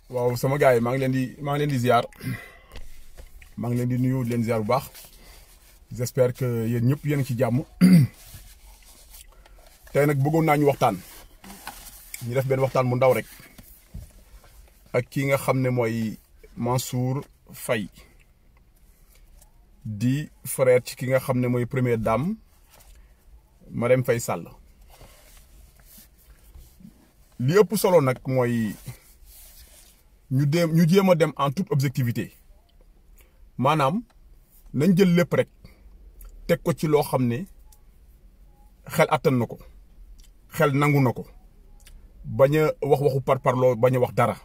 waaw sama gars yi maa ngi leen di ziar maa ngi leen di nuyu leen ziar bu baax j'espère que yéen ñëpp yéen ci jàmm tey nag bëggoon naa ñu waxtaan ñu def benn waxtaan mu ndaw rek ak ki nga xam ne mooy Mansour Faye di frère ci ki nga xam ne mooy première dame Marème Faye Sall li ëpp solo nag mooy ñu jéem a dem en toute objectivité maanaam nañ jël lépp rek teg ko ci loo xam ne xel attan na ko xel nangu na ko bañ a wax waxu parparloo bañ a wax dara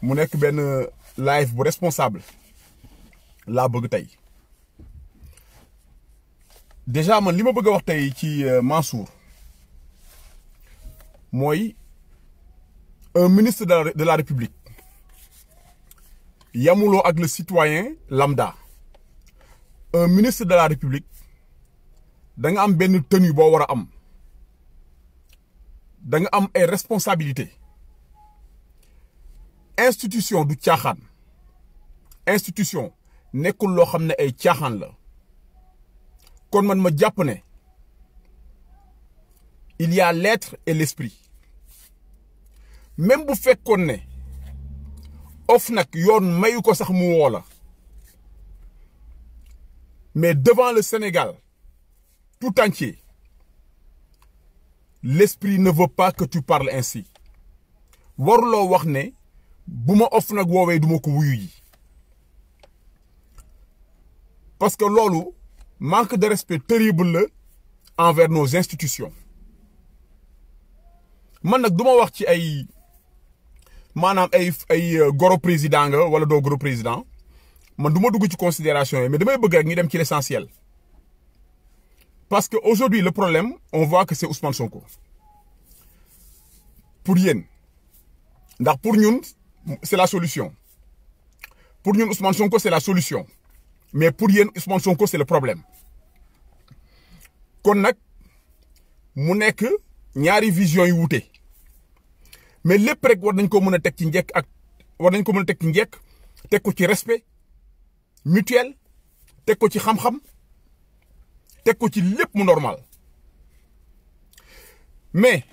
mu nekk benn live bu responsable laa bëgg tey déjà man li ma bëgg a wax tey ci Mansour mooy un ministre de la République yamuloo ak le citoyen lambda un ministre de la République da nga am benn tenue boo war a am da nga am ay responsabilités institution du caaxaan institution nekkul loo xam ne ay caaxaan la kon man ma jàpp ne il y a l'être et l'esprit même bu fekkoon ne OFNAC yoon mayu ko sax mu woo la mais devant le Sénégal tout entier l'esprit ne veut pas que tu parles ainsi waruloo wax ne bu ma OFNAC woowee du ma ko wuyu yi parce que loolu manque de respect terrible la envers nos institutions man nag du ma wax ci ay maanaam ay goro président nga wala doo goro président man du ma dugg ci considération yi mais damay bëgg rek ñu dem ci l'essentiel parce que aujourd'hui le problème on voit que c'est Ousmane Sonko pour yéen ndax pour ñun c'est la solution pour ñun Ousmane Sonko c'est la solution mais pour yéen Ousmane Sonko c'est le problème kon nag mu nekk ñaari vision yu wuute mais lépp rek war nañ ko mën a teg ci njëkk ak war nañ ko mën a teg ci njëkk teg ko ci respect mutuel teg ko ci xam-xam teg ko ci lépp mu normal mais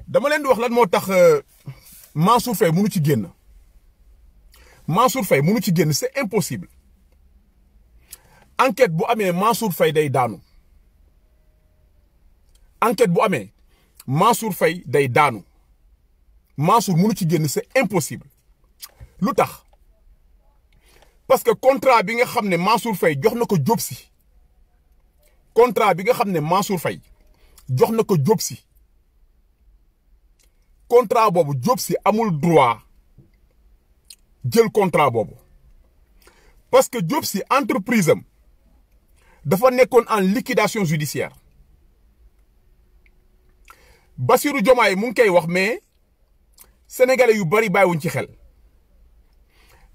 dama leen di wax lan moo tax Mansour Faye mënu ci génn Mansour Faye mënu ci génn c'est impossible enquête bu amee Mansour Faye day daanu enquête bu amee Mansour Faye day daanu Mansour mënu ci génn c'est impossible lu tax parce que contrat bi nga xam ne Mansour Faye jox na ko Diop Sy contrat bi nga xam ne Mansour Faye jox na ko Diop Sy contrat boobu Diop Sy amul droit jël contrat boobu parce que Diop Sy entreprise am dafa nekkoon en liquidation judiciaire Bassirou Diomaye mu ngi koy wax mais sénégalais yu bari bàyyiwuñ ci xel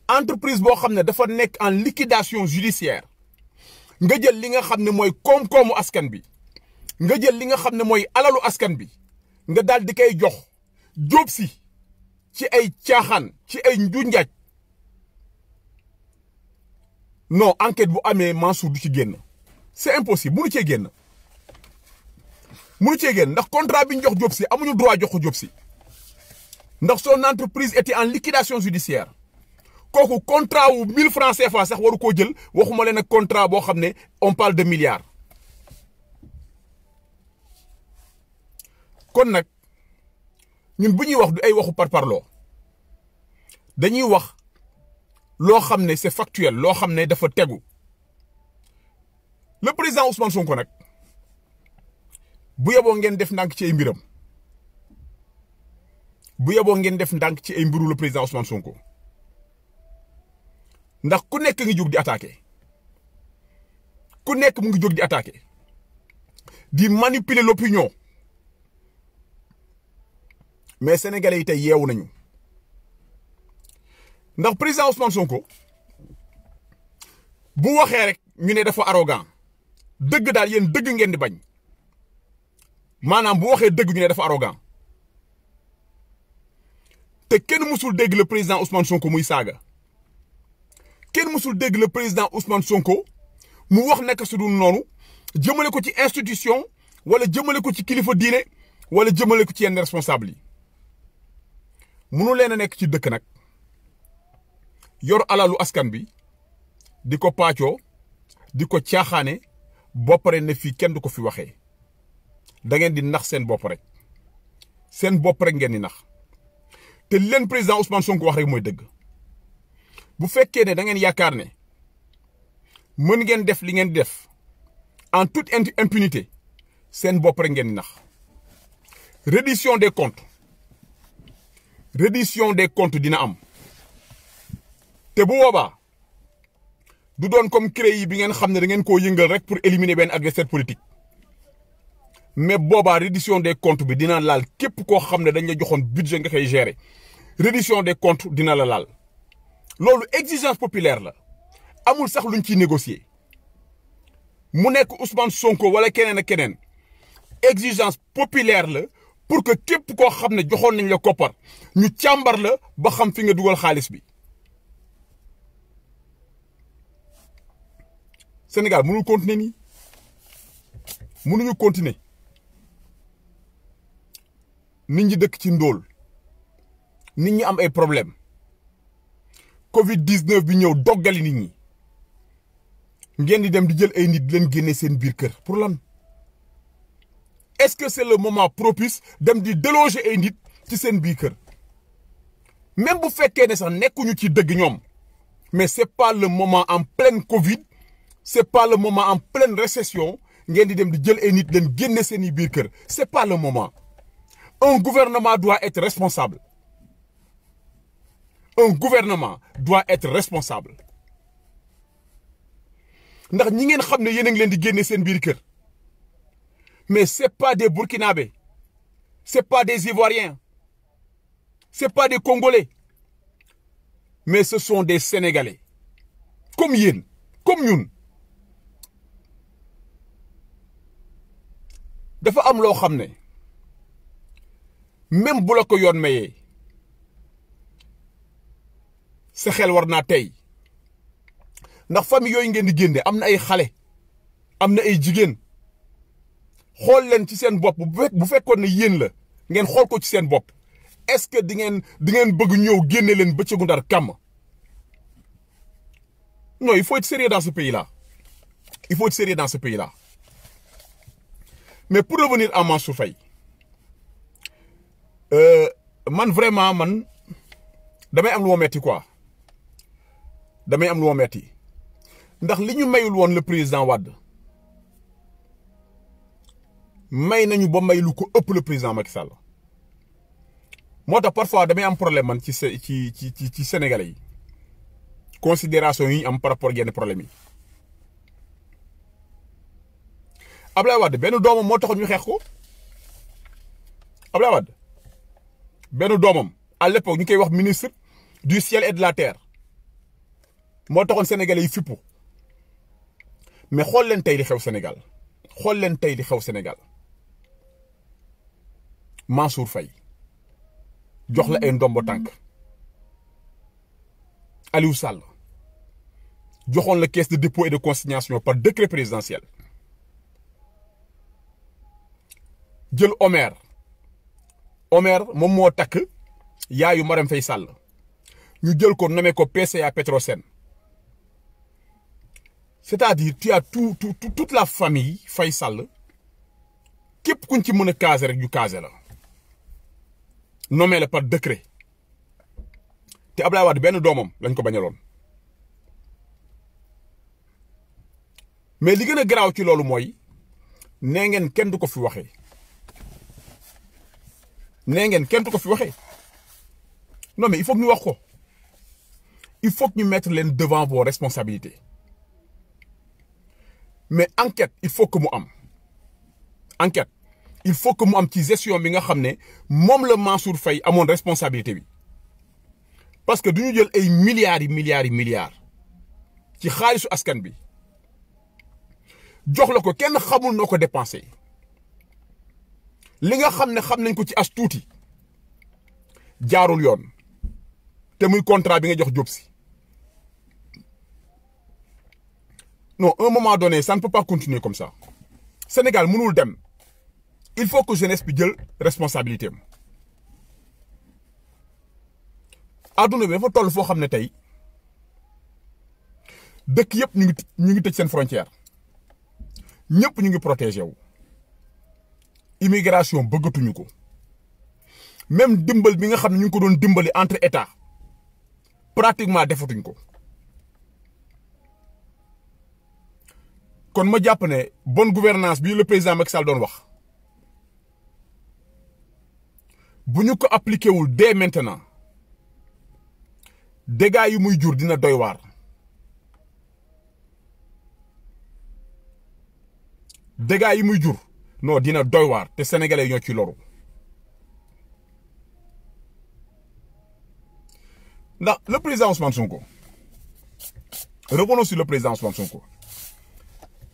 entreprise boo xam ne dafa nekk en liquidation judiciaire nga jël li nga xam ne mooy koom-koomu askan bi nga jël li nga xam ne mooy alalu askan bi nga daal di koy jox Diop Sy ci ay caaxaan ci ay njuuj-njaaj non enquête bu amee Mansour du ci génn c'est impossible mënu cee génn mënu cee génn ndax contrat bi ñu jox Diop Sy amuñu droit jox ko Diop Sy ndax son entreprise était en liquidation judiciaire kooku contrat wu 1000 francs CFA sax waru koo jël waxuma leen ak contrat boo xam ne on parle de milliards. kon nag ñun bu ñuy wax du ay waxu parparloo dañuy wax loo xam ne c'est factuel loo xam ne dafa tegu le président Ousmane Sonko nag bu yeboo ngeen def ndànk ci ay mbiram bu yeboo ngeen def ndànk ci ay mbiru le président Ousmane Sonko ndax ku nekk ngi jóg di attaquer ku nekk mu ngi jóg di attaquer di manipuler l'opinion mais sénégalais yi tey yeewu nañu ndax président Ousmane Sonko bu waxee rek ñu ne dafa arrogant dëgg daal yéen dëgg ngeen di bañ maanaam bu waxee dëgg ñu ne dafa arrogant te kenn musul dégg le président Ousmane Sonko muy saaga kenn musul dégg le président Ousmane Sonko mu wax nekk su dul noonu jëmale ko ci institution wala jëmale ko ci kilifa diine wala jëmale ko ci yenn responsable yi munu leen a nekk ci dëkk nag yor alalu askan bi di ko paccoo di ko caaxaane ba pare ne fii kenn du ko fi waxee da ngeen di nax seen bopp rek ngeen di nax te leen président Ousmane Sonko wax rek mooy dëgg bu fekkee ne da ngeen yaakaar ne mën ngeen def li ngeen di def en toute impunité seen bopp rek ngeen di nax reddition des comptes dina am te bu boobaa du doon comme CREI yi bi ngeen xam ne da ngeen koo yëngal rek pour éliminer benn adversaire politique mais boobaa reddition des comptes bi dina laal képp koo xam ne dañ la joxoon budget nga koy gérer reddition des comptes dina la laal loolu exigence populaire la amul sax luñ ciy négocier mu nekk Ousmane Sonko wala keneen ak keneen exigence populaire la pour que képp koo xam ne joxoon nañ la koppar ñu càmbar la ba xam fi nga dugal xaalis bi. Sénégal mënul continuer nii mënuñu continuer nit ñi dëkk ci ndóol nit ñi am ay problème Covid 19 bi ñëw doggali nit ñi ngeen di dem di jël ay nit di leen génne seen biir kër pour lan est-ce que c'est le moment propice dem di déloger ay nit ci seen biir kër même bu fekkee ne sax nekkuñu ci dëgg ñoom mais c'est pas le moment en pleine Covid c'est pas le moment en pleine récession ngeen di dem di jël ay nit leen génne seen i biir kër c'est pas le moment. Un gouvernement doit être responsable. Un gouvernement doit être responsable. ndax ñi ngeen xam ne yéen a ngi leen di génne seen biir kër mais c'est pas des Burkinabés c'est pas des Ivoiriens c'est pas des Congolais mais ce sont des Sénégalais comme yéen comme ñun. dafa am loo xam ne même bu la ko yoon mayee sa xel war naa tey ndax famille yooyu ngeen di génne am na ay xale am na ay jigéen xool leen ci seen bopp bu fekkoon ne yéen la ngeen xool ko ci seen bopp est-ce que di ngeen bëgg ñëw génne leen bëccëgu ndar kàmm. Non, il faut être sérieux dans ce pays-là. Il faut être sérieux dans ce pays-là. Mais pour revenir à Mansour Faye man vraiment man damay am lu ma metti quoi damay am lu ma metti ndax li ñu mayul woon le président Wade may nañu ba may lu ko ëpp le président Macky Sall moo tax parfois damay am problème man ci Sénégalais yi considération yi ñu am par rapport ak yenn problème yi. Ablaye Wade benn doomam moo taxoon ñu xeex ko Ablaye Wade benn doomam à l'époque ñu koy wax ministre du ciel et de la terre moo taxoon sénégalais yi fippu mais xool leen tey di xew Sénégal xool leen tey di xew Sénégal Mansour Faye jox la ay ndombo tànk Aliou Sall joxoon la caisse de dépôt et de consignation par décret présidentiel jël Omer moom moo takk yaayu Marème Faye Sall ñu jël ko nommé ko PCA Petrosen c'est-à-dire tu as toute la famille Faye Sall képp kuñ ci mën a caser rek ñu caser la nommé la par décret te Ablaye Wade benn doomam lañ ko bañaloon mais li gën a garaaw ci loolu mooy nee ngeen kenn du ko fi waxee non mais il faut que ñu wax ko il faut que ñu mettre leen devant vos responsabilités mais enquête il faut que mu am enquête il faut que mu am ci gestion bi nga xam ne moom la Mansour Faye amoon responsabilité bi parce que du ñu jël ay milliards ci xaalisu askan bi jox la ko kenn xamul noo ko dépensé li nga xam ne xam nañ ko ci as tuuti jaarul yoon te muy contrat bi nga jox Diop Sy non un moment donné ça ne peut pas continuer comme ça Sénégal mënul dem il faut que jeunesse bi jël responsabilité am adduna bi dafa toll foo xam ne tey dëkk yëpp ñu ngi tëj seen frontière ñëpp ñu ngi protégé wu immigration bëggatuñu ko même dimbal bi nga xam ne ñu ngi ko doon dimbali entre état pratiquement defatuñ ko kon ma jàpp ne bonne gouvernance bi le président Macky Sall doon wax bu ñu ko appliqué wul dès maintenant dégâts yi muy jur dina doy waar dégâts yi muy jur non dina doy waar te sénégalais ñoo ci loru ndax le président Ousmane Sonko revenons sur le président Ousmane Sonko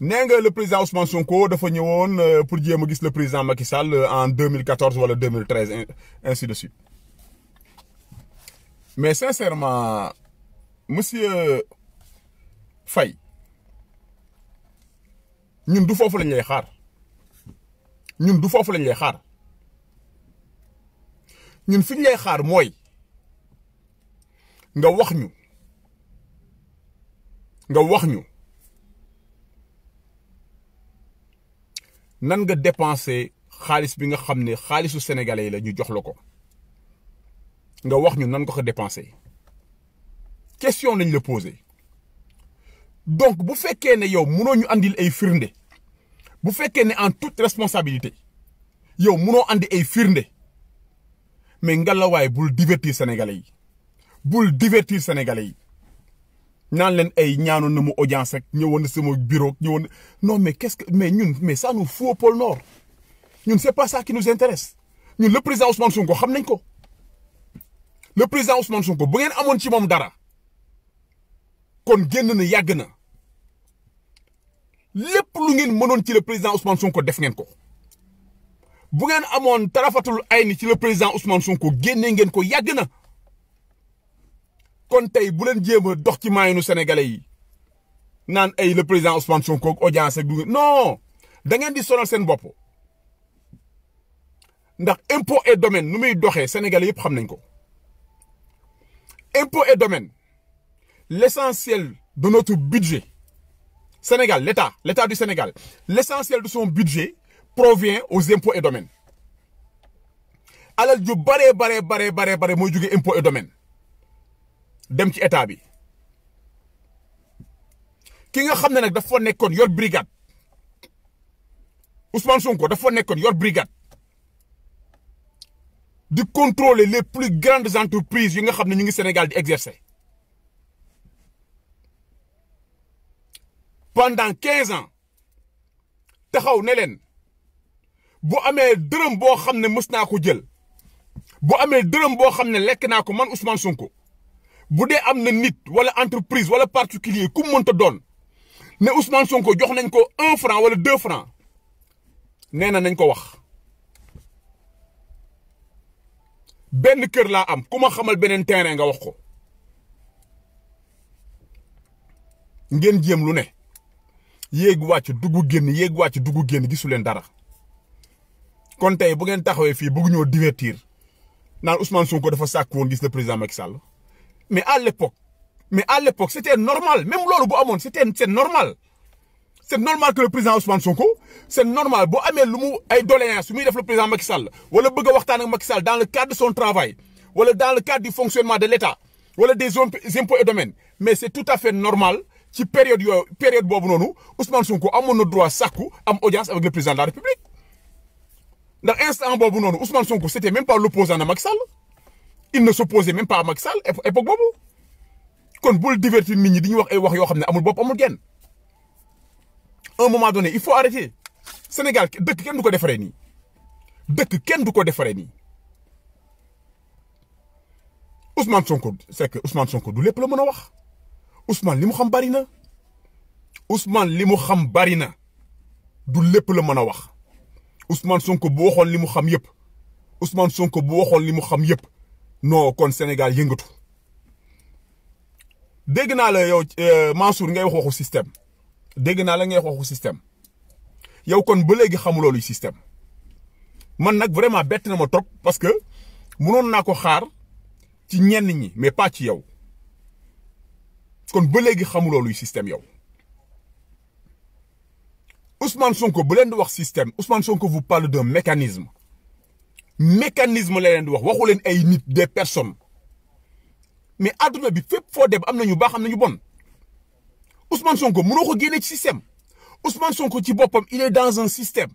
nee nga le président Ousmane Sonko dafa ñëwoon pour jéem a gis le président Macky Sall en 2014 wala 2013 ainsi de suite mais sincèrement monsieur Faye ñun du foofu lañ lay xaar ñun du foofu lañ lay xaar ñun fi ñu lay xaar mooy nga wax ñu nan nga dépenser xaalis bi nga xam ne xaalisu sénégalais la ñu jox la ko nga wax ñu nan nga ko dépenser question lañ la poser donc bu fekkee ne yow mënoo ñu andil ay firnde bu fekkee ne en toute responsabilité yow mënoo andi ay firnde mais ngalawaay bul divertir sénégalais yi bul divertir sénégalais yi naan leen ay ñaanoon na mu audience ak ñëwoon na sama bureau ñëwoon non mais qu'est-ce que mais ça nous fout au pôle Nord ñun c'est pas ça qui nous intéresse ñun le président Ousmane Sonko xam nañ ko le président Ousmane Sonko bu ngeen amoon ci moom dara kon génn na yàgg na lépp lu ngeen mënoon ci le président Ousmane Sonko def ngeen ko bu ngeen amoon tarafatul ay ni ci le président Ousmane Sonko génne ngeen ko yàgg na kon tey bu leen jéem a dox ci maayanu sénégalais yi naan ay le président Ousmane Sonko ak audience ak du non da ngeen di sonal seen bopp ndax impôt et domaine nu muy doxee sénégalais yëpp xam nañ ko impôt et domaine l'essentiel de notre budget Sénégal l'état du Sénégal l'essentiel de son budget provient aux impôts et domaines alal ju bare mooy jóge impôt et domaine dem ci état bi ki nga xam ne nag dafa nekkoon yor brigade Ousmane Sonko dafa nekkoon yor brigade di contrôler les plus grandes entreprises yi nga xam ne ñu ngi Sénégal di exercer pendant 15 ans taxaw ne leen bu amee dërëm boo xam ne mës naa ko jël bu amee dërëm boo xam ne lekk naa ko man Ousmane Sonko bu dee am na nit wala entreprise wala particulier ku mu mënta doon ne Ousmane Sonko jox nañ ko 1 franc wala 2 francs nee na nañ ko wax benn kër laa am ku ma xamal beneen terrain nga wax ko ngeen jéem lu ne yéeg wàcc dugg génn gisu leen dara kon tey bu ngeen taxawee fii bëgg ñoo divertir naan Ousmane Sonko dafa sàkk woon gis le président Macky Sall mais à l'époque c'était normal même loolu bu amoon c'est normal c'est normal que le président Ousmane Sonko c'est normal bu amee lu mu ay doléances yu muy def le président Macky Sall wala bëgg a waxtaan ak Macky Sall dans le cadre de son travail wala dans le cadre du fonctionnement de l'État wala des impôts et domaines mais c'est tout à fait normal ci période boobu noonu Ousmane Sonko amoon na droit sàkku am audience avec le président de la République ndax instant boobu noonu Ousmane Sonko c'était même pas l'opposant de Macky Sall il ne s'opposait même pas à Macky Sall époque boobu kon bul divertir nit ñi di ñu wax ay wax yoo xam ne amul bopp amul genn un moment donné il faut arrêter Sénégal dëkk kenn du ko defaree nii Ousmane Sonko c'est que Ousmane Sonko du lépp la mën a wax Ousmane li mu xam bari na du lépp la mën a wax Ousmane Sonko bu waxoon li mu xam yëpp non kon Sénégal yëngatu dégg naa la yow Mansour ngay wax waxu système dégg naa la ngay wax waxu système yow kon ba léegi xamuloo luy système man nag vraiment bett na ma trop parce que mënoon naa ko xaar ci ñenn ñi mais pas ci yow kon ba léegi xamuloo luy système yow Ousmane Sonko bu leen di wax système Ousmane Sonko vous parle d'un mécanisme la leen di wax waxu leen ay nit des personnes mais àdduna bi fépp foo dem am na ñu baax am na ñu bon Ousmane Sonko mënoo ko génne ci système Ousmane Sonko ci boppam il est dans un système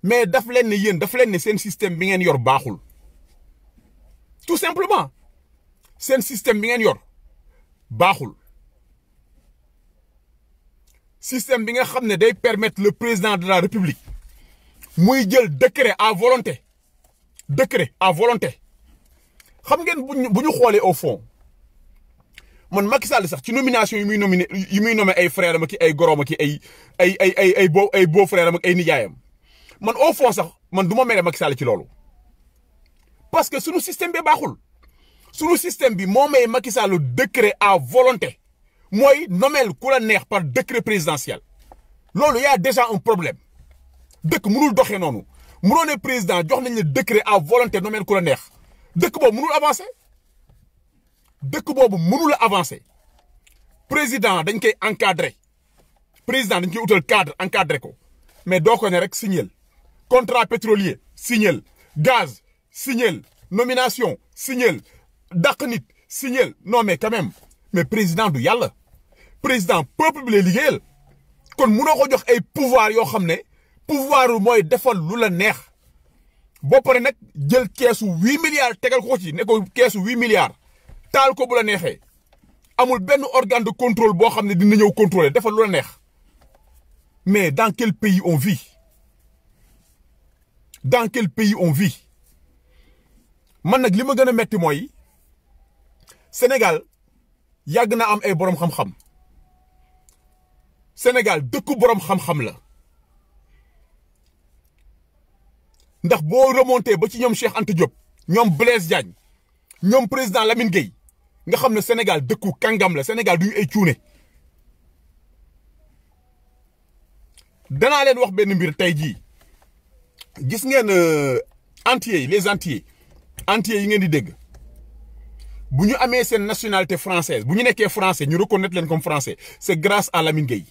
mais daf leen ne yéen daf leen ne seen système bi ngeen yor baaxul tout simplement seen système bi ngeen yor baaxul système bi nga xam ne day permettre le président de la République muy jël décret à volonté xam ngeen bu ñu xoolee au fond man Macky Sall sax ci nomination yi muy nommé ay frère am ak ay gorom ak ay beau frère am ak ay nijaayam man au fond sax man du ma mere Macky Sall ci loolu parce que sunu système bi baaxul sunu système bi moo may Macky Sall décret à volonté mooy nomel ku la neex par décret présidentiel loolu y a déjà un problème dëkk mënul doxee noonu mënoo ne président jox nañ la décret à volonté nomel ku la neex dëkk boobu mënul avancer président dañ koy encadrer président dañ koy utal cadre encadrer ko mais doo ko ne rek signal contrat pétrolier signal gaz signal nomination signal dàq nit signal non mais quand même mais président du yàlla président peuple bi lay liggéeyal kon mënoo ko jox ay pouvoir yoo xam ne pouvoir mooy defal lu la neex boo pare nag jël keesu 8 milliards tegal ko ci ne ko keesu 8 milliards taal ko bu la neexee amul benn organe de contrôle boo xam ne dina ñëw contrôler defal lu la neex mais dans quel pays on vit man nag li ma gën a metti mooy Sénégal yàgg na am ay boroom xam-xam Sénégal dëkku boroom xam-xam la ndax boo remonté ba ci ñoom Cheikh Anta Diop ñoom Blaise Diagne ñoom président Lamine Gueye nga xam ne Sénégal dëkku kàngam la Sénégal duñu ay cuune danaa leen wax benn mbir tey jii gis ngeen antillais yi les antillais yi ngeen di dégg bu ñu amee seen nationalité française bu ñu nekkee français ñu reconnaître leen comme français c'est grâce à Lamine Gueye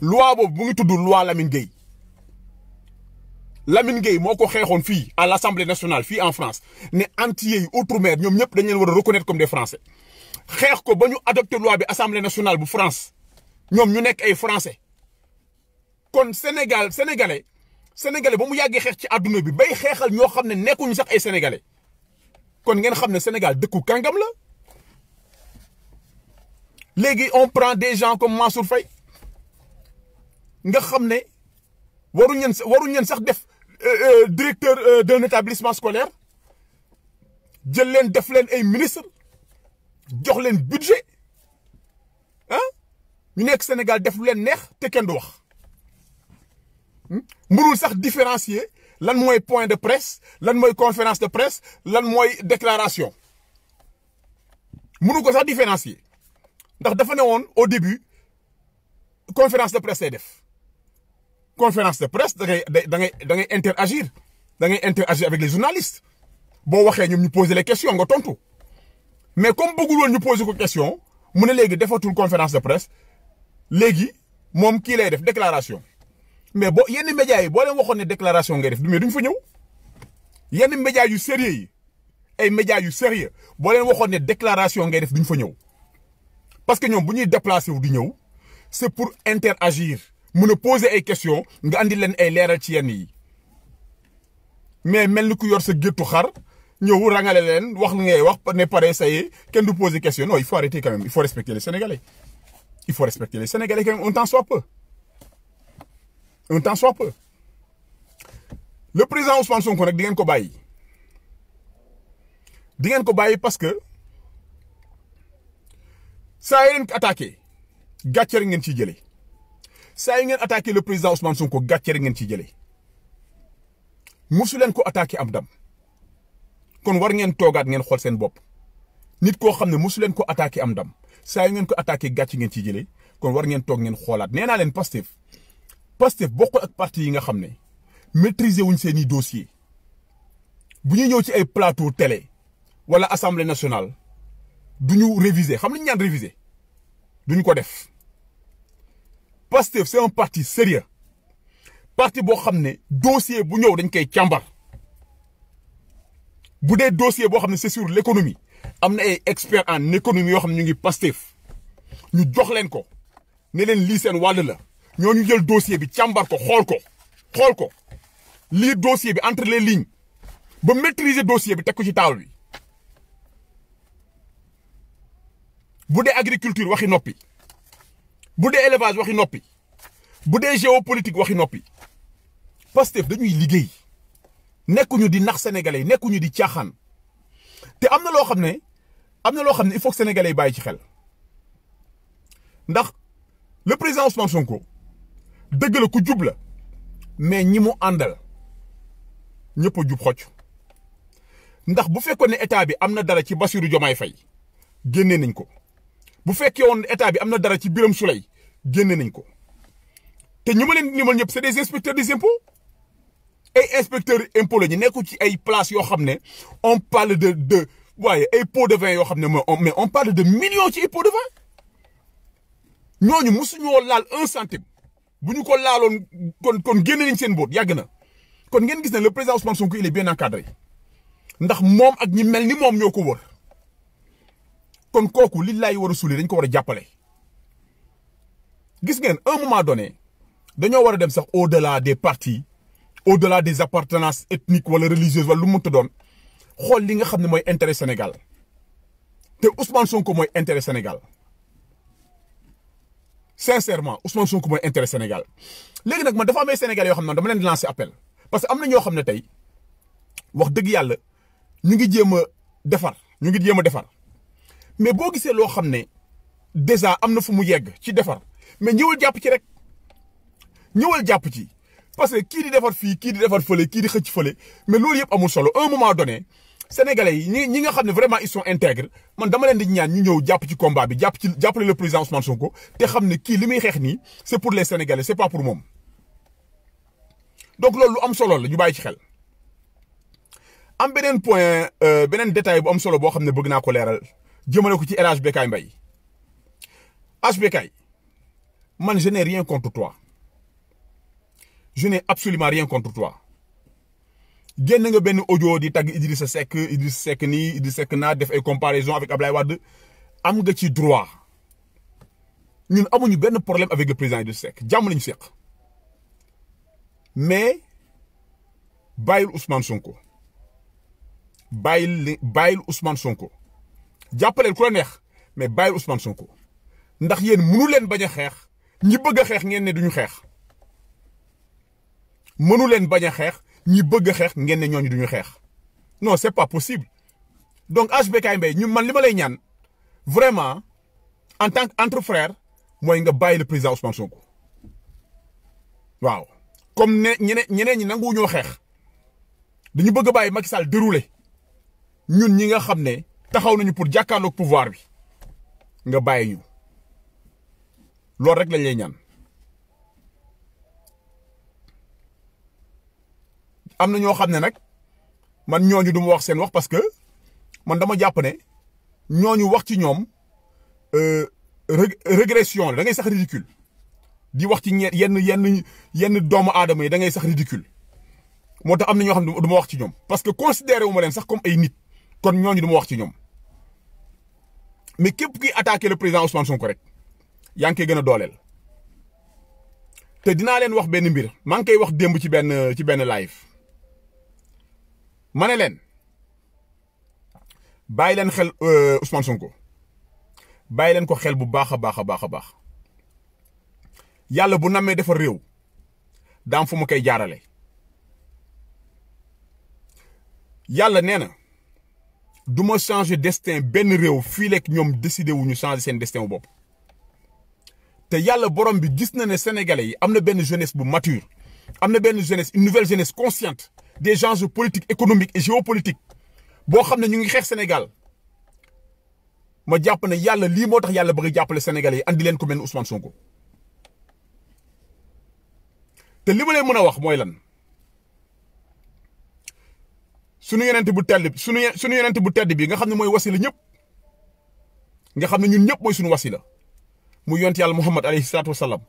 loi boobu bu ngi tudd loi Lamine Gueye moo ko xeexoon fii à l'Assemblée nationale fii en France ne antillais yi outre-mer ñoom ñëpp dañ leen war a reconnaître comme des français xeex ko ba ñu adopté loi bi Assemblée nationale bu France ñoom ñu nekk ay français kon sénégalais ba mu yàggee xeex ci àdduna bi bay xeexal ñoo xam ne nekkuñu sax ay sénégalais kon ngeen xam ne Sénégal dëkku kàngam la léegi on prend des gens comme Mansour Faye nga xam ne waruñu leen sax def directeur d'un établissement scolaire jël leen def leen ay ministre jox leen budget ñu nekk Sénégal def lu leen neex te kenn du wax mënul sax différencier lan mooy point de presse lan mooy conférence de presse lan mooy déclaration mënu ko sax différencier ndax dafa ne woon au début conférence de presse lay def conférence de presse da ngay interagir avec les journalistes boo waxee ñoom ñu poser les questions nga tontu mais comme bëggul woon ñu poser ko question mu ne léegi defatul conférence de presse léegi moom kii lay def déclaration mais yenn médias yi boo leen waxoon ne déclaration ngay def mais duñ fa ñëw yenn médias yu sérieux yi ay médias yu sérieux boo leen waxoon ne déclaration ngay def duñ fa ñëw parce que ñoom bu ñuy déplacé wu di ñëw c'est pour interagir mun a poser ay questions nga andi leen ay leeral ci yenn yi mais mel ni ku yor sa géttu xar ñëw rangale leen wax ngay wax ne pare ça y est kenn du poser question non il faut arrêter quand même il faut respecter les Sénégalais quand même un temps soit peu le président Ousmane Sonko nag di ngeen ko bàyyi parce que saa yu leen ko attaqué gàcce rek ngeen ciy jëlee saa yu ngeen attaqué le président Ousmane Sonko gàcce rek ngeen ciy jëlee musu leen ko attaqué am dam kon war ngeen toogaat ngeen xool seen bopp nit koo xam ne mosu leen ko attaqué am ndam saa yu ngeen ko attaqué gàcc ngeen ciy jëlee kon war ngeen toog ngeen xoolaat nee naa leen Pastef bokkul ak parti yi nga xam ne maîtriser wuñ seen i dossier bu ñu ñëw ci ay plateau télé wala assemblée nationale du ñu réviser xam nañu ñaan réviser duñu ko def Pastef c'est un parti sérieux parti boo xam ne dossier bu ñëw dañ koy càmbar bu dee dossier boo xam ne c'est sur l'économie am na ay experts en économie yoo xam ne ñu ngi Pastef ñu jox leen ko ne leen lii seen wàll la ñooñu jël dossier bi càmbar ko xool ko lire dossier bi entre les lignes ba maîtriser dossier bi teg ko ci table bi bu dee agriculture waxi noppi bu dee élevage waxi noppi bu dee géopolitique waxi noppi Pastef dañuy liggéey nekkuñu di nax sénégalais yi nekkuñu di caaxaan te am na loo xam ne il faut que sénégalais yi bàyyi ci xel ndax le président Ousmane Sonko dëgg la ku jub la mais ñi mu àndal ñëpp a jub xocc ndax bu fekkoon ne état bi am na dara ci Bassirou Diomaye Faye génne nañ ko bu fekkee woon état bi am na dara ci Birame Souleye génne nañ ko te ñu ma leen limal ñëpp c'est des inspecteurs des impôts ay inspecteurs impôts la ñu nekku ci ay places yoo xam ne on parle de waaye ay pots de vin yoo xam ne mais on parle de millions ci ay pots de vin ñooñu mosuñoo laal 1 centime bu ñu ko laaloon kon génne nañ seen boot yàgg na kon ngeen gis ne le président Ousmane Sonko il est bien encadré ndax moom ak ñi mel ni moom ñoo ko wër kon kooku li laay war a suuli dañ ko war a jàppale. gis ngeen un moment donné dañoo war a dem sax au-delà des partis au-delà des appartenances ethniques wala religieuses wala lu mu mënta doon xool li nga xam ne mooy intérêt Sénégal te Ousmane Sonko mooy intérêt Sénégal sincèrement Ousmane Sonko mooy intérêt Sénégal léegi nag man dafa amee Sénégal yoo xam ne dama leen di lancer appel parce que am na ñoo xam ne tey wax dëgg yàlla ñu ngi jéem a defar mais boo gisee loo xam ne déjà am na fu mu yegg ci defar mais ñëwal jàpp ci rek ñëwal jàpp ci parce que kii di defar fii kii di defar fële kii di xëcc fële mais loolu yëpp amul solo un moment donné sénégalais yi ñi nga xam ne vraiment ils sont intègres man dama leen di ñaan ñu ñëw jàpp ci combat bi jàppale le président Ousmane Sonko te xam ne kii li muy xeex nii c'est pour les sénégalais c'est pas pour moom donc loolu lu am solo la ñu bàyyi ci xel. am beneen point beneen détail bu am solo boo xam ne bëgg naa ko leeral jëmale ko ci El Hadj Bécaye Mbaye Hadj Bécaye man je n'ai rien contre toi je n'ai absolument rien contre toi génn nga benn audio di tagg Idrissa Seck nii Idrissa Seck naa def ay comparaison avec Ablaye Wade am nga ci droit ñun amuñu benn problème avec le président Idrissa Seck jàmm lañu seq mais bàyyil Ousmane Sonko bàyyil Ousmane Sonko jàppaleel ku la neex mais bàyyil Ousmane Sonko ndax yéen mënu leen bañ a xeex ñi bëgg a xeex ngeen ne duñu xeex mënu leen bañ a xeex ñi bëgg a xeex ngeen ne ñooñu duñu xeex non c'est pas possible donc Hadj Bécaye Mbaye ñu man li ma lay ñaan vraiment en tant que entre frères mooy nga bàyyi le président Ousmane Sonko waaw comme ne ñeneen ñi nangu ñoo xeex dañu bëgg a bàyyi Macky Sall déroulé ñun ñi nga xam ne taxaw nañu pour jàkkaarloog pouvoir bi nga bàyyi ñu loolu rek lañ lay ñaan. am na ñoo xam ne nag man ñooñu du ma wax seen wax parce que man dama jàpp ne ñooñu wax ci ñoom régression la da ngay sax ridicule di wax ci yenn doomu aadama yi da ngay sax ridicule moo tax am na ñoo xam ne du ma wax ci ñoom parce que considéré wu ma leen sax comme ay nit kon ñooñu du ma wax ci ñoom mais képp kuy attaquer le président Ousmane Sonko rek yaa ngi koy gën a dooleel te dinaa leen wax benn mbir maa ngi koy wax démb ci benn live ma ne leen bàyyi leen xel Ousmane Sonko bàyyi leen ko xel bu baax a baax a baax a baax yàlla bu nammee defar réew daam fu mu koy jaarale yàlla nee na du ma changer destin benn réew fii lekk ñoom décidé wu ñu changer seen destin wu bopp te yàlla borom bi gis na ne sénégalais yi am na benn jeunesse bu mature am na benn jeunesse une nouvelle jeunesse consciente des enjeux politiques économiques et géopolitiques boo xam ne ñu ngi xeex Sénégal ma jàpp ne yàlla lii moo tax yàlla bëgg a jàppale Sénégalais yi andi leen ko mel ni Ousmane Sonko te li ma leen mën a wax mooy lan sunu yonent bu tedd sunu yonent bu tedd bi nga xam ne mooy wasila ñëpp nga xam ne ñun ñëpp mooy sunu wasila mu yonent yàlla Muhammad alayhi salaatu wasalaam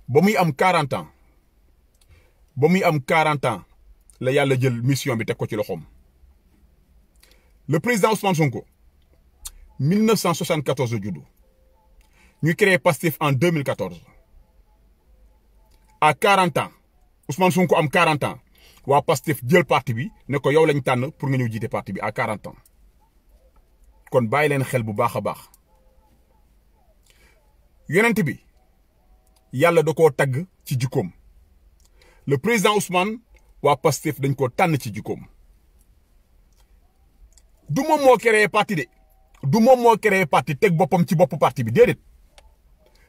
ba muy am 40 ans ba muy am 40 ans la yàlla jël mission bi teg ko ci loxoom le président Ousmane Sonko 1974 la juddu ñu créé Pastef en 2014 à 40 ans Ousmane Sonko am 40 ans waa Pastef jël parti bi ne ko yow lañ tànn pour nga ñëw jiite parti bi à 40 ans kon bàyyi leen xel bu baax a baax yonent bi yàlla da koo tagg ci jikkoom le président Ousmane waa Pastef dañ koo tànn ci jikkoom du moom moo créé parti de du moom moo créé parti teg boppam ci bopp parti bi déedéet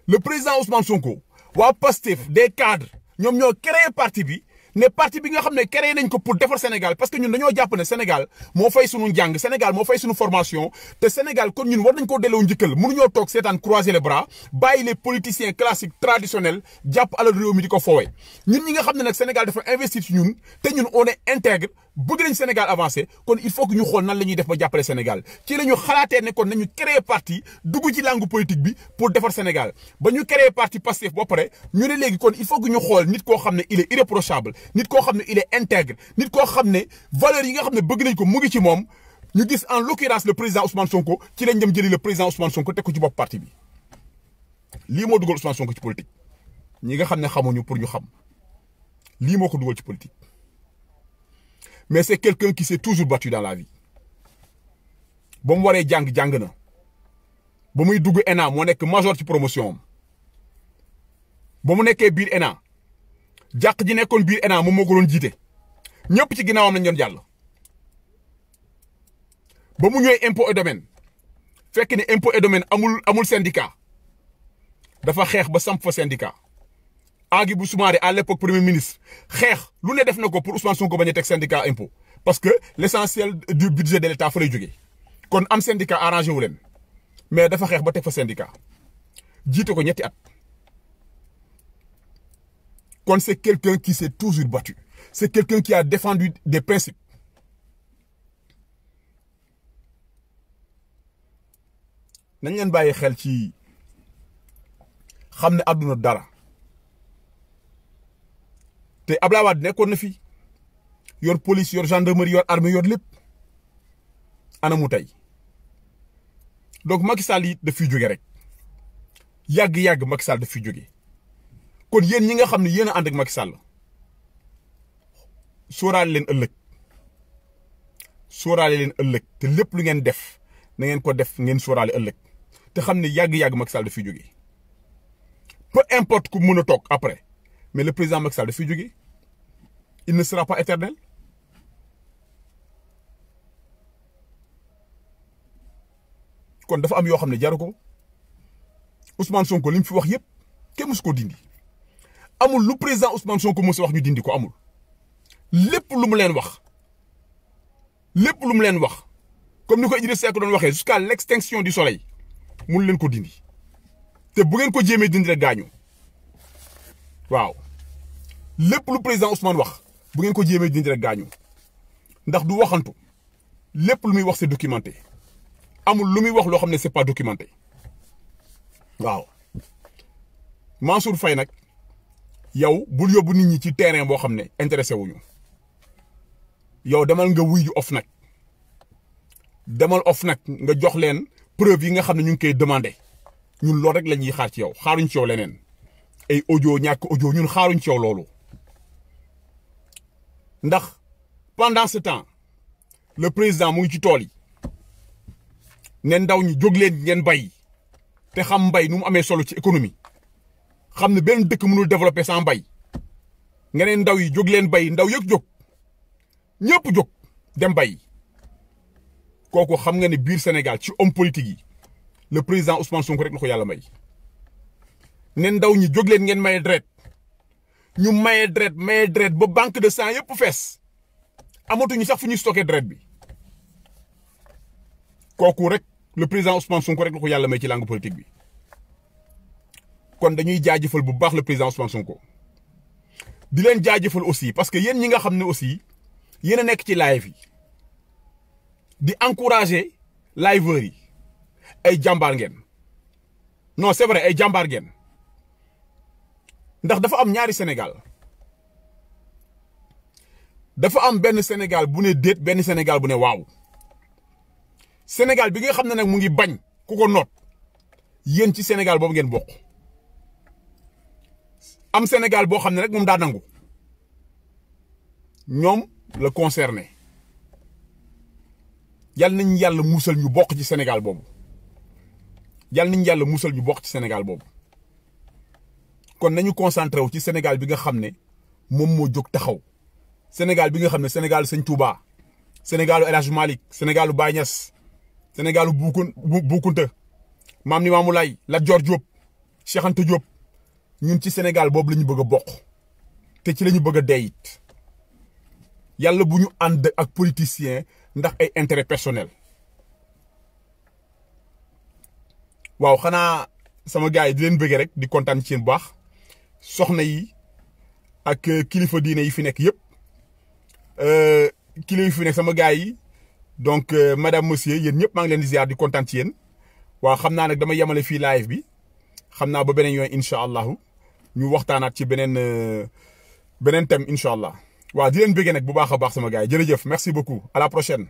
le président Ousmane Sonko waa Pastef des cadres ñoom ñoo créé parti bi ne parti bi nga xam ne créé nañ ko pour defar Sénégal parce que ñun dañoo jàpp ne Sénégal moo fay sunu njàng Sénégal moo fay sunu formation te Sénégal kon ñun war nañ koo delloo njëkkal mënuñoo toog seetaan croiser les bras bàyyi les politiciens classiques traditionnels jàpp alal réew mi di ko foowee ñun ñi nga xam ne nag Sénégal dafa investir ci ñun te ñun on est intègre bëgg nañ Sénégal avancé kon il faut que ñu xool nan la ñuy def ba jàppale Sénégal ci la ñu xalaatee ne kon nañu créer parti dugg ci langue politique bi pour defar Sénégal ba ñu créer parti Pastef ba pare ñu ne léegi kon il faut que ñu xool nit koo xam ne il est irréprochable nit koo xam ne il est intègre nit koo xam ne valeurs yi nga xam ne bëgg nañ ko mu ngi ci moom ñu gis en l'occurrence le président Ousmane Sonko ci lañ dem jëli le président Ousmane Sonko teg ko ci bopp parti bi lii moo dugal Ousmane Sonko ci politique ñi nga xam ne xamuñu pour ñu xam lii moo ko dugal ci politique mais c'est quelqu'un qui s'est toujours battu dans la vie ba mu waree jàng na ba muy dugg ENA moo nekk major ci promotion am ba mu nekkee biir ENA jàq ji nekkoon biir ENA moom moo ko doon jiite ñëpp ci ginnaawam lañ doon jàll ba mu ñëwee impôt et domaine fekk ne impôt et domaine amul syndicat dafa xeex ba samp fa syndicat Hadjibou Soumaré à l'époque premier ministre xeex lu ne def na ko pour Ousmane Sonko bañ a teg syndicat impôt parce que l'essentiel du budget de l'État fa lay jógee kon am syndicat arrangé wu leen mais dafa xeex ba teg fa syndicat jiite ko ñetti at kon c'est quelqu'un qui s'est toujours battu c'est quelqu'un qui a défendu des principes nañ leen bàyyi xel ci xam ne àdduna dara te Abdoulaye Wade nekkoon na fi yor police yor gendarmerie yor armée yor lépp ana mu tey donc Macky Sall it daf fiy jóge rek yàgg-yàgg Macky Sall daf fiy jóge kon yéen ñi nga xam ne yéen a ànd ak Macky Sall sóoraale leen ëllëg te lépp lu ngeen def na ngeen ko def ngeen sóoraale ëllëg te xam ne yàgg-yàgg Macky Sall daf fiy jóge peu importe ku mën a toog après mais le président Macky Sall daf fiy jóge il ne sera pas éternel kon dafa am yoo xam ne jaru ko Ousmane Sonko li mu fi wax yëpp kenn mësu ko dindi amul lu président Ousmane Sonko mës a wax ñu dindi ko amul lépp lu mu leen wax comme ni ko Idrissa Seck doon waxee jusqu'à l'extinction du soleil mun leen ko dindi te bu ngeen ko jéemee dindi rek gaañu waaw lépp lu président Ousmane wax bu ngeen ko jéemee dindi rek gaañu ndax du waxantu lépp lu muy wax c'est documenté amul lu muy wax loo xam ne c'est pas documenté waaw Mansour Faye nag yow bul yóbbu nit ñi ci terrain boo xam ne intéressé wuñu yow demal nga wuy ju OFNAC demal OFNAC nga jox leen preuve yi nga xam ne ñu ngi koy demandé ñun loolu rek la ñuy xaar ci yow xaaruñ ci yow leneen ay audio ñàkk audio ñun xaaruñ ci yow loolu ndax pendant ce temps le président mu ngi ci tool yi ne ndaw ñi jóg leen ngeen bay te xam mbay nu mu amee solo ci économie xam ne benn dëkk mënul développer sans mbay nga ne ndaw yi jóg leen bay ndaw yëpp jóg ñëpp jóg dem bay kooku xam nga ne biir Sénégal ci homme politique yi le président Ousmane Sonko rek la ko yàlla may ne ndaw ñi jóg leen ngeen maye deret ñu maye deret ba banque de sang yëpp fees amatuñu sax fu ñuy stocké deret bi kooku rek le président Ousmane Sonko rek la ko yàlla may ci langue politique bi kon dañuy jaajëfal bu baax le président Ousmane Sonko di leen jaajëfal aussi parce que yéen ñi nga xam ne aussi yéen a nekk ci live yi di encourager liveurs yi ay jàmbaar ngeen non c'est vrai ay jàmbaar ngeen ndax dafa am ñaari Sénégal dafa am benn Sénégal bu ne déet benn Sénégal bu ne waaw Sénégal bi nga xam ne nag mu ngi bañ ku ko noot yéen ci Sénégal boobu ngeen bokk am Sénégal boo xam ne rek moom daa nangu ñoom la concerné yal nañu yàlla musal ñu bokk ci Sénégal boobu yal nañu yàlla musal ñu bokk ci Sénégal boobu kon nañu concentré wu ci Sénégal bi nga xam ne moom moo jóg taxaw Sénégal bi nga xam ne Sénégal Sëñ Touba Sénégalu El Hadj Malick Sénégalu Baye Niass Sénégalu Boukounta Maam Limaamu Laay Lat Joor Diop Cheikh Anta Diop ñun ci Sénégal boobu la ñu bëgg a bokk te ci la ñu bëgg a dee it yàlla bu ñu ànd ak politicien ndax ay intérêt personnel waaw xanaa sama gars yi di leen bëggee rek di kontaan ci yéen bu baax soxna yi ak kilifa diine yi fi nekk yëpp kilifa yi fi nekk sama gars yi donc madame monsieur yéen ñëpp maa ngi leen di ziar di kontaan ci yéen waaw xam naa nag dama yemale fii live bi xam naa ba beneen yoon incha allahu ñu waxtaanaat ci beneen thème incha allah waaw di leen bëggee nag bu baax a baax sama gars yi jërëjëf merci beaucoup à la prochaine.